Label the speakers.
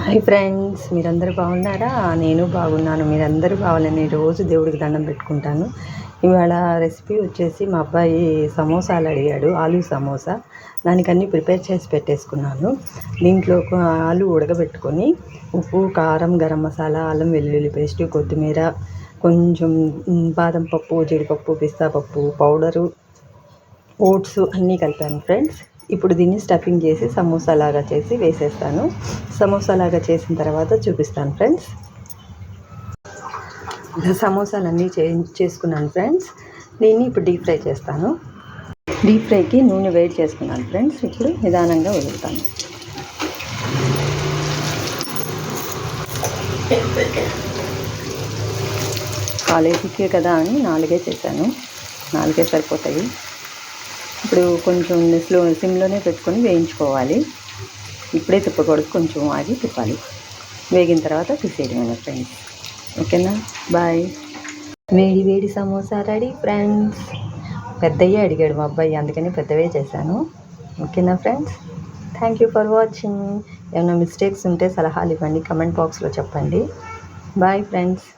Speaker 1: Hi friends, మీరందరూ బాగున్నారా? నేను బాగున్నాను. మీరందరూ బాగాలని రోజు దేవుడికి దండం పెట్టుకుంటాను. ఇవాళ రెసిపీ వచ్చేసి మా అబ్బాయి సమోసాలు అడిగాడు, ఆలూ సమోసా. దానికన్నీ ప్రిపేర్ చేసి పెట్టేసుకున్నాను. దీంట్లో ఆలు ఉడకబెట్టుకొని ఉప్పు, కారం, గరం మసాలా, అల్లం వెల్లుల్లి పేస్టు, కొత్తిమీర, కొంచెం బాదం పప్పు, జీడిపప్పు, పిస్తా పప్పు పౌడరు, ఓట్స్ అన్నీ కలిపాను ఫ్రెండ్స్. ఇప్పుడు దీన్ని స్టఫింగ్ చేసి సమోసాలాగా చేసి వేసేస్తాను. సమోసాలాగా చేసిన తర్వాత చూపిస్తాను ఫ్రెండ్స్. సమోసాలన్నీ చేసుకున్నాను ఫ్రెండ్స్. దీన్ని ఇప్పుడు డీప్ ఫ్రై చేస్తాను. డీప్ ఫ్రైకి నూనె వేడి చేసుకున్నాను ఫ్రెండ్స్. ఇప్పుడు నిదానంగా వదులుతాను. కాలేజీకే కదా అని 4 చేశాను. 4 సరిపోతాయి. ఇప్పుడు కొంచెం సిమ్లోనే పెట్టుకొని వేయించుకోవాలి. ఇప్పుడే తిప్పకూడదు, కొంచెం ఆగి తిప్పాలి. వేగిన తర్వాత తీసేయడమేనా ఫ్రెండ్స్. ఓకేనా, బాయ్. వేడి వేడి సమోసా రెడీ ఫ్రెండ్స్. పెద్దయ్యే అడిగాడు మా అబ్బాయి, అందుకని పెద్దవే చేశాను. ఓకేనా friends, thank you for watching. ఏమైనా మిస్టేక్స్ ఉంటే సలహాలు ఇవ్వండి, కమెంట్ బాక్స్లో చెప్పండి. Bye friends.